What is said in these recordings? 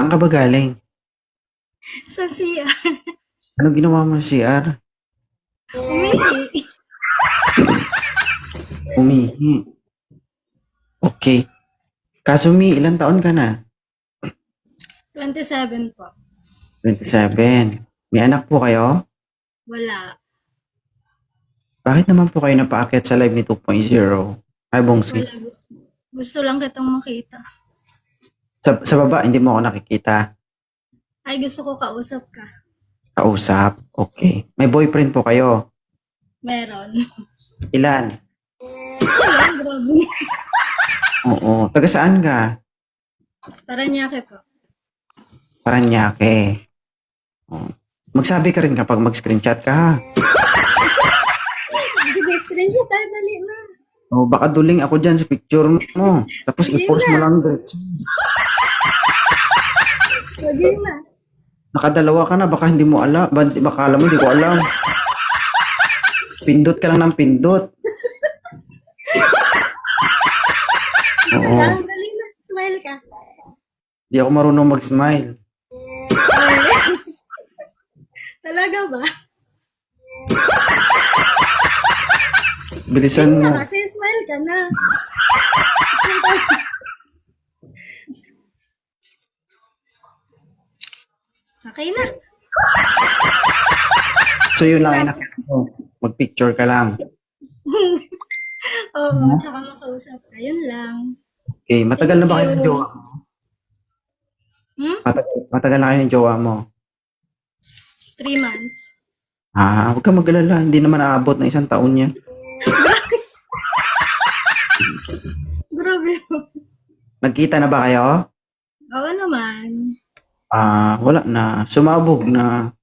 Saan ka ba galing? Sa CR. Anong ginawa mo sa CR? Umihi. Umihi. Okay. Kasumi, ilang taon ka na? 27 po. 27. May anak po kayo? Wala. Bakit naman po kayo napaakyat sa live ni 2.0? Ay, Bongsi. Wala. Gusto lang kitang makita. Sa baba, hindi mo ako nakikita. Ay, gusto ko kausap ka. Kausap. Okay. May boyfriend po kayo? Meron. Ilan? Gusto lang, grabe. Oo. Taga saan ka? Paranaque po. Paranaque. Oh. Magsabi ka rin kapag mag-screenshot ka ha. Sige, screenshot tayo, dali na. Oh, baka duling ako dyan sa picture mo. Tapos Sige i-post mo na. lang diretso. Sige na. Nakadalawa ka na, baka hindi mo alam. Baka alam mo, hindi ko alam. Pindot ka lang ng pindot. Oo. Lang, dali na. Smile ka. Di ako marunong mag-smile. Ay. Talaga ba? Bilisan Sige mo. na kasi, smile ka na. Okay na. So yun lang, inakit mo. Mag-picture ka lang. Oo, tsaka makausap ka. Yun lang. Okay, matagal na ba kayo ng Thank you. jowa mo? Hmm? Matagal na kayo ng jowa mo? 3 months. Ah, huwag ka mag-alala. Hindi naman aabot ng 1 taon yan. Grabe. Nagkita na ba kayo? Oo naman. Ah, wala na. Sumabog na.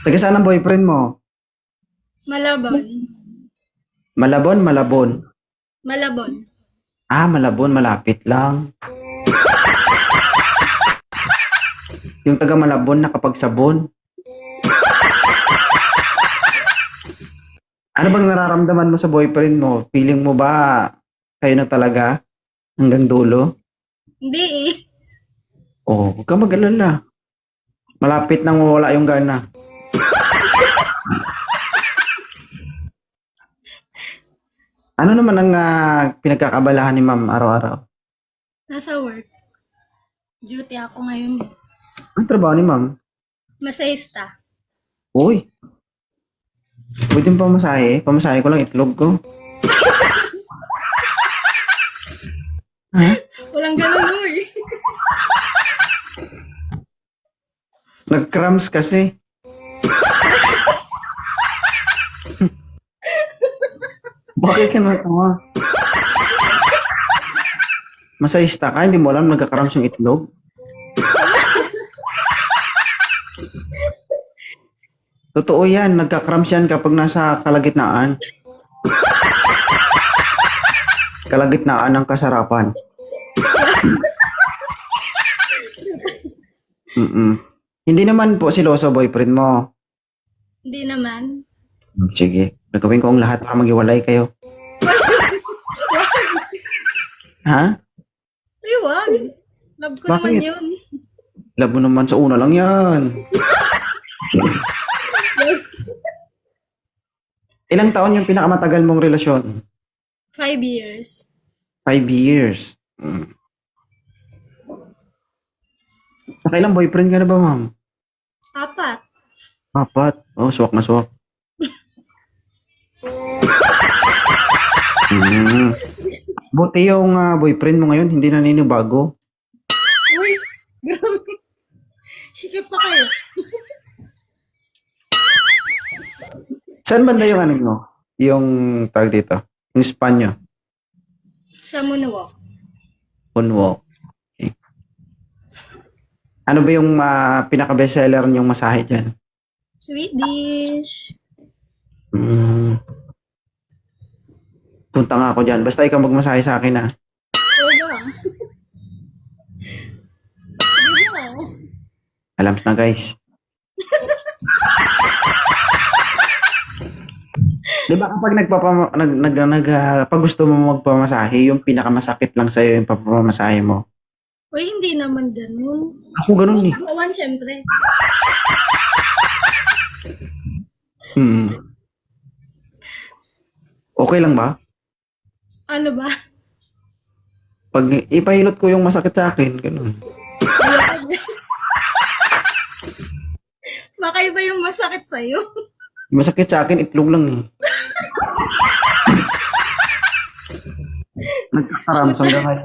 Taga saan ang boyfriend mo? Malabon. Malabon, Malabon. Malabon. Ah, Malabon, malapit lang. Yung taga Malabon nakapagsabon. Ano bang nararamdaman mo sa boyfriend mo? Feeling mo ba kayo na talaga hanggang dulo? Hindi eh. Oh, huwag ka mag-alala. Malapit nang mawala yung gana. Ano naman ang pinagkakabalahan ni ma'am araw-araw? Nasa work. Duty ako ngayon eh. Ang trabaho ni ma'am? Masayista. Uy, pwede mo pamasahe? Pamasahe ko lang itlog ko. Ha? Walang ganun eh. Nag-cramps kasi. Bakit ka natawa? Masayista ka? Hindi mo alam nagka-cramps yung itlog? Totoo yan, nagka-cramps yan kapag nasa kalagitnaan. Kalagitnaan ng kasarapan. Mm-mm. Hindi naman po siloso boyfriend mo. Hindi naman. Sige, gagawin ko ang lahat para maghiwalay kayo. Ha? Ay, wag. Love ko naman Bakit? yun. Labo naman sa una lang yan. Ilang taon yung pinakamatagal mong relasyon? 5 years. 5 years. Nakailang boyfriend ka na ba, ma'am? 4. 4. Oh, swak na swak. Mm. Buti yung boyfriend mo ngayon, hindi naninibago. Uy, grabe. Sikip pa kayo. Saan banda yung ano mo? Yung tawag dito? Yung spa nyo? Sa moonwalk. Moonwalk. Okay. Ano ba yung pinaka-bestseller niyong masahe dyan? Swedish. Mm. Punta nga ako dyan. Basta ikaw magmasahe sa akin, ha? Oo ba? Sige ba? Alams na, guys. Di ba kapag pag gusto mo magpamasahe, yung pinakamasakit lang sa'yo yung papamasahe mo. Uy, hindi naman ganun. Ako ganun eh. Kawan, syempre. Mm. Okay lang ba? Ano ba? Pag ipahilot ko yung masakit sa akin, ganun. Baka iba yung masakit sa'yo. Masakit sa akin, itlog lang eh. Nagkakaram hanggang ngayon.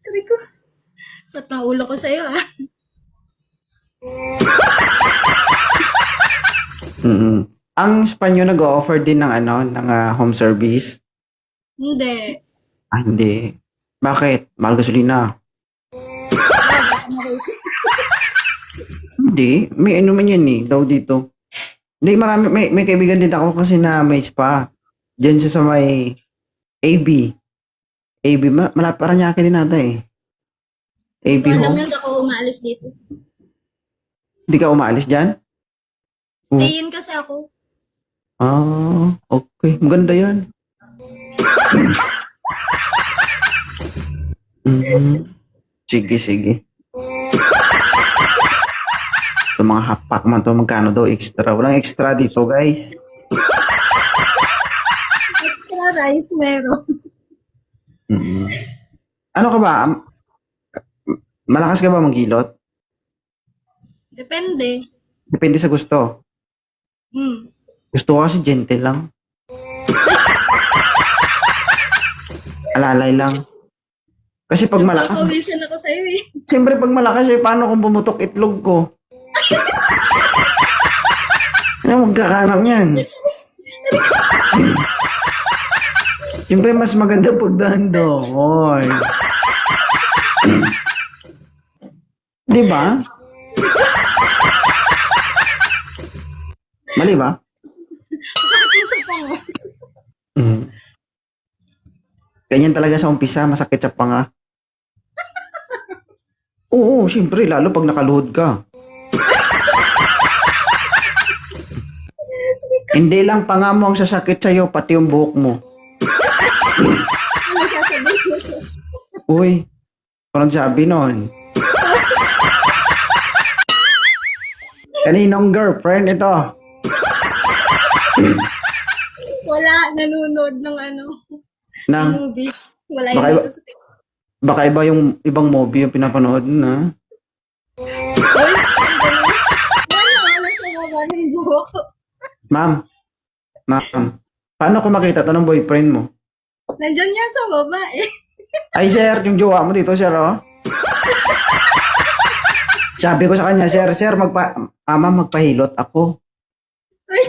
Sabi ko, sat na ulo ko sa'yo ah. Mm. Ang Spanyo nag-o-offer din ng home service. Hindi. Ah, hindi. Bakit? Mahal gasolina. Hindi. May ano man yan eh, daw dito. Hindi, marami. May kaibigan din ako kasi na may spa. Diyan siya sa may AB. AB, malapit Paranaque din nata eh. AB Kung alam home. yun, ako umaalis dito. Hindi ka umaalis dyan? Stayin kasi ako. Ah, okay. Maganda yan. Mhm. Sige, sige. Ito mga hapak man to, magkano daw extra? Walang extra dito, guys. Extra rice meron. Mhm. Ano ka ba? Malakas ka ba manghilot? Depende. Depende sa gusto. Gusto ko kasi gentle lang. Alalay lang. Kasi pag malakas, Papawisan ako sa'yo eh. siyempre pag malakas eh, paano kung bumutok itlog ko? Ano magkakanap yan? Siyempre mas maganda pag dahan-dahan. Di ba? Mali ba? Sakit yung sa panga. Mm. Ganyan talaga sa umpisa, masakit sa panga. Oo, siyempre, lalo pag nakaluhod ka. Hindi lang panga mo ang sasakit sa'yo, pati yung buhok mo. Ano sasabihin mo? Uy, ako nagsabi nun. Kaninong girlfriend ito? Wala, nanonood ng Nang, movie. Wala Baka yung iba- dito sa TikTok. baka iba yung ibang movie yung pinapanood na. Uy, ano sa baba ng buhok? Ma'am, paano ko makita to ng boyfriend mo? Nandyan nga sa baba eh. Ay, sir, yung jowa mo dito, sir, oh. Sabi ko sa kanya, sir, ma'am, magpahilot ako. Uy,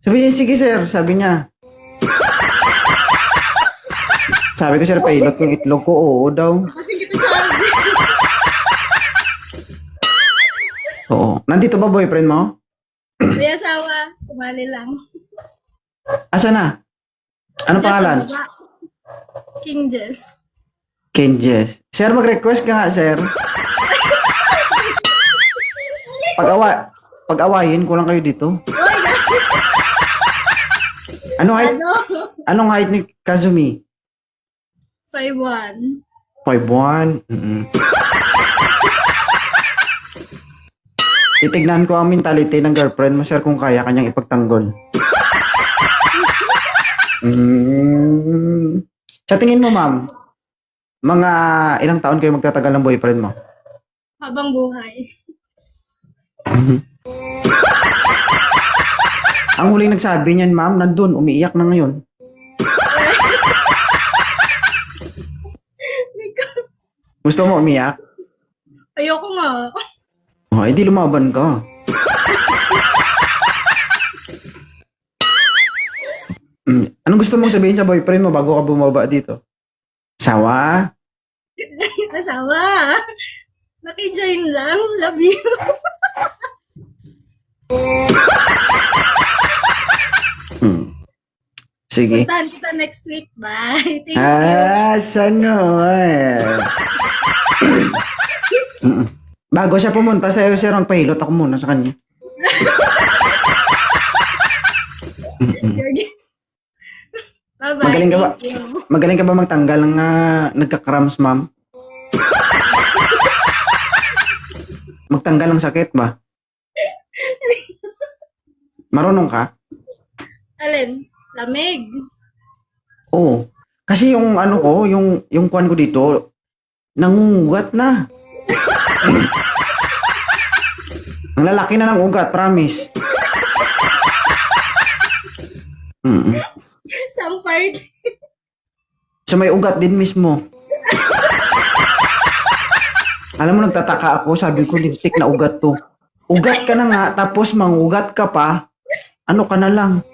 Sabi niya, sige, sir, sabi niya. Sabi ko, sir, pahilot ko yung itlog ko, oo daw. kasi kita Charlie. Oo. Nandito ba boyfriend mo? May asawa, sumali lang. Asa na? Ano Nandyan pangalan? sa baba. King Jess. Ken Jess. Sir, mag-request ka nga, sir. Pag-awayin ko lang kayo dito. Uy, ano? Anong height ni Kazumi? 5'1". 5'1". Titignan ko ang mentality ng girlfriend mo, sir, kung kaya kanyang ipagtanggol. Sa tingin mo, ma'am, mga ilang taon kayo magtatagal ng boyfriend mo? Habang buhay. Ang huling nagsabi niyan, ma'am, nandun, umiiyak na ngayon. Gusto mo umiyak? Ayoko nga. Oh, edi lumaban ka. Anong gusto mong sabihin sa boyfriend mo bago ka bumaba dito? Sawa? Asawa. Nakijoin lang. Love you. Sige. Puntahan kita next week. Bye. Thank you. Sano Bago siya pumunta sa'yo, sir, ang pahilot ako muna sa kanya. Bye-bye. Magaling ka ba? Thank you. Magaling ka ba magtanggal ng nagka-cramps, ma'am? Magtanggal ng sakit ba? Marunong ka? Alin? Lamig. Oo. Kasi yung ano ko, yung kuwan ko dito, nangungugat na. Ang lalaki na ng ugat, promise. Mm. Some part. So may ugat din mismo. Alam mo, nagtataka ako, sabi ko, lipstick na ugat to. Ugat ka na nga, tapos mangugat ka pa, ano ka na lang.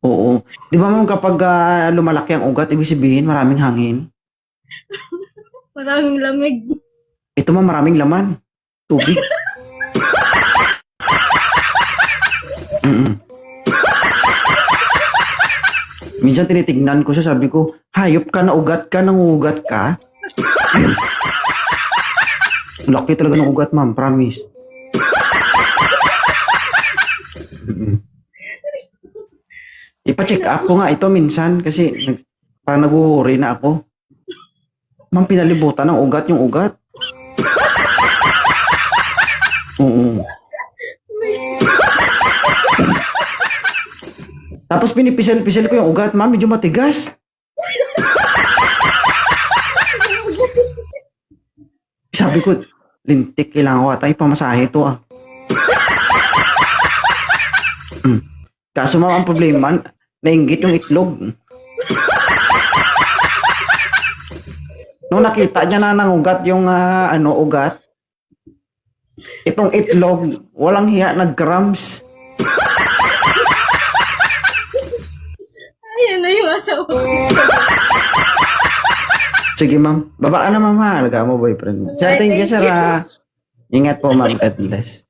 Oo. Di ba ma'am, kapag lumalaki ang ugat, ibig sabihin maraming hangin. Maraming lamig. Ito ma'am, maraming laman. Tubig. Mm-mm. Minsan tinitignan ko siya, sabi ko, hayop ka na ugat ka, nanguugat ka. Laki talaga ng ugat, ma'am, promise. Mm-mm. Ipa-check up ko nga ito minsan kasi parang naguhuri na ako. Ma'am, pinalibutan ng ugat yung ugat. Oo. Tapos pinipisel-pisel ko yung ugat, ma'am, medyo matigas. Sabi ko, lintik, kailangan ko ata ipamasahe ito ah. Kaso ma'am, ang problema, nainggit yung itlog. Nung nakita niya na nangugat yung ugat, itong itlog, walang hiya, nag-cramps. Ayan na yung asawa ko. Sige ma'am, baba ka na ma'am ha, alaga mo boyfriend mo. Sir, thank you sir ha. Ingat po ma'am, God bless.